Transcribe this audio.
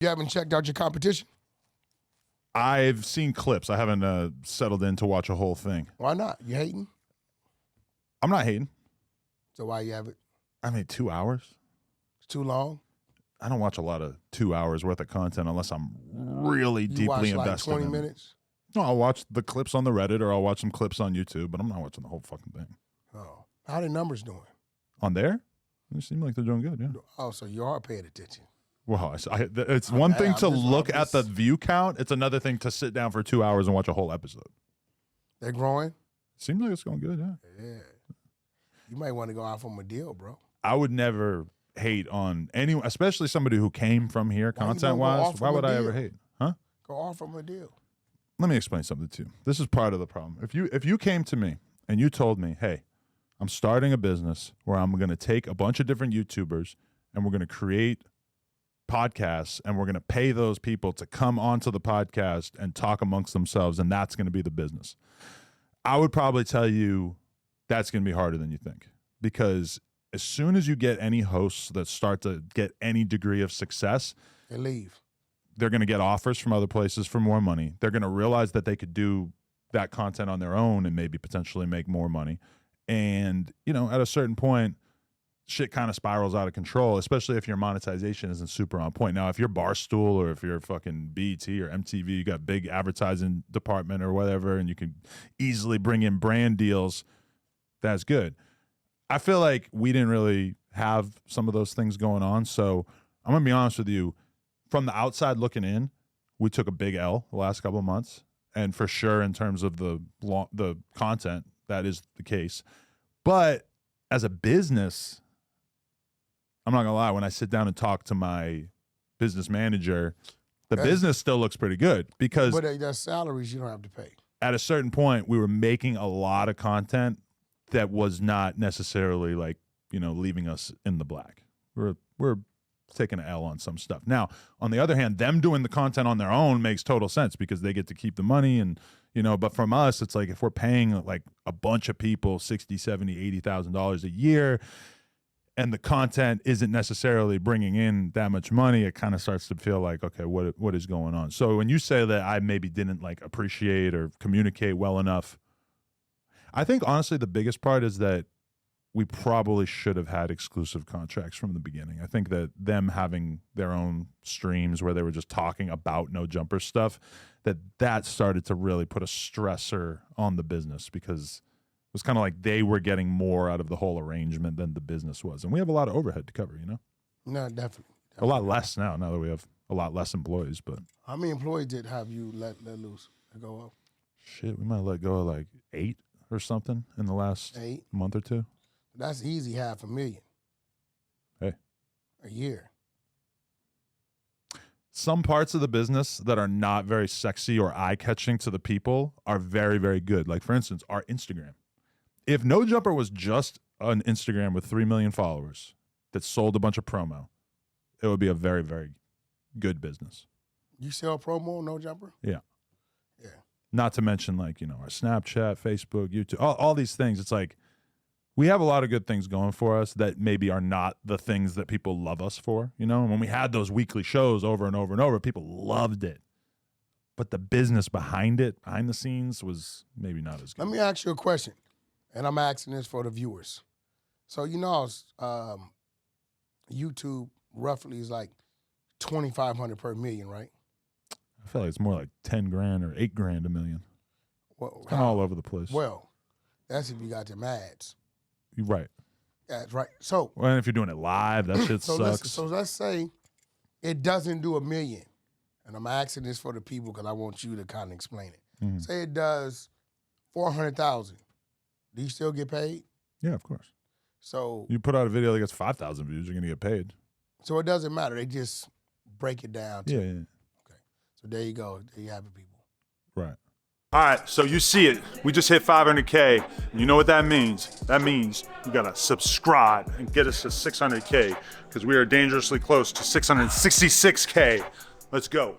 You haven't checked out your competition? I've seen clips. I haven't settled in to watch a whole thing. Why not? You hating? I'm not hating. So why you have it? I mean, 2 hours. It's too long? I don't watch a lot of 2 hours worth of content unless I'm really deeply invested. Like 20 in minutes? No, I'll watch the clips on the Reddit or I'll watch some clips on YouTube, but I'm not watching the whole fucking thing. Oh. How are the numbers doing? On there? They seem like they're doing good, yeah. Oh, so you are paying attention. Well, it's one thing to look at the view count. It's another thing to sit down for 2 hours and watch a whole episode. They're growing? Seems like it's going good, yeah. Yeah. You might want to go out from a deal, bro. I would never hate on anyone, especially somebody who came from here content-wise. Why would I ever hate? Huh? Go off from a deal. Let me explain something to you. This is part of the problem. If you came to me and you told me, hey, I'm starting a business where I'm going to take a bunch of different YouTubers and we're going to create podcasts and we're going to pay those people to come onto the podcast and talk amongst themselves, and that's going to be the business, I would probably tell you that's going to be harder than you think, because as soon as you get any hosts that start to get any degree of success, they leave. They're going to get offers from other places for more money. They're going to realize that they could do that content on their own and maybe potentially make more money. And, you know, at a certain point, shit kind of spirals out of control, especially if your monetization isn't super on point. Now, if you're Barstool or if you're fucking BET or MTV, you got a big advertising department or whatever, and you can easily bring in brand deals, that's good. I feel like we didn't really have some of those things going on. So I'm going to be honest with you. From the outside looking in, we took a big L the last couple of months. And for sure, in terms of the content, that is the case. But as a business, I'm not going to lie, when I sit down and talk to my business manager, the business still looks pretty good. Because but that's salaries you don't have to pay. At a certain point, we were making a lot of content that was not necessarily like, you know, leaving us in the black. We're taking an L on some stuff. Now, on the other hand, them doing the content on their own makes total sense because they get to keep the money and, you know, but from us, it's like if we're paying like a bunch of people $60,000, $70,000, $80,000 a year and the content isn't necessarily bringing in that much money, it kind of starts to feel like, okay, what is going on? So when you say that I maybe didn't like appreciate or communicate well enough, I think honestly the biggest part is that we probably should have had exclusive contracts from the beginning. I think that them having their own streams where they were just talking about No Jumper stuff, that started to really put a stressor on the business because it was kind of like they were getting more out of the whole arrangement than the business was. And we have a lot of overhead to cover, you know? No, definitely. A lot less now that we have a lot less employees. But how many employees did have you let loose and go up? Shit, we might have let go of like 8 or something in the last month or two. That's easy, $500,000. Hey. A year. Some parts of the business that are not very sexy or eye-catching to the people are very, very good. Like, for instance, our Instagram. If No Jumper was just an Instagram with 3 million followers that sold a bunch of promo, it would be a very, very good business. You sell promo on No Jumper? Yeah. Yeah. Not to mention, like, you know, our Snapchat, Facebook, YouTube, all these things. It's like, we have a lot of good things going for us that maybe are not the things that people love us for, you know? And when we had those weekly shows over and over and over, people loved it. But the business behind it, behind the scenes, was maybe not as good. Let me ask you a question, and I'm asking this for the viewers. So, you know, YouTube roughly is like $2,500 per million, right? I feel like it's more like 10 grand or 8 grand a million. Well, it's kind of all over the place. Well, that's if you got them ads. You're right. That's right. So, well, and if you're doing it live, that shit sucks. So let's say it doesn't do $1 million, and I'm asking this for the people because I want you to kind of explain it. Mm-hmm. Say it does 400,000. Do you still get paid? Yeah, of course. So you put out a video that gets 5,000 views, you're gonna get paid. So it doesn't matter. They just break it down. Yeah. Okay. So there you go. There you have it, people. Right. All right, so you see it. We just hit 500K. You know what that means? That means you gotta subscribe and get us to 600K because we are dangerously close to 666K. Let's go.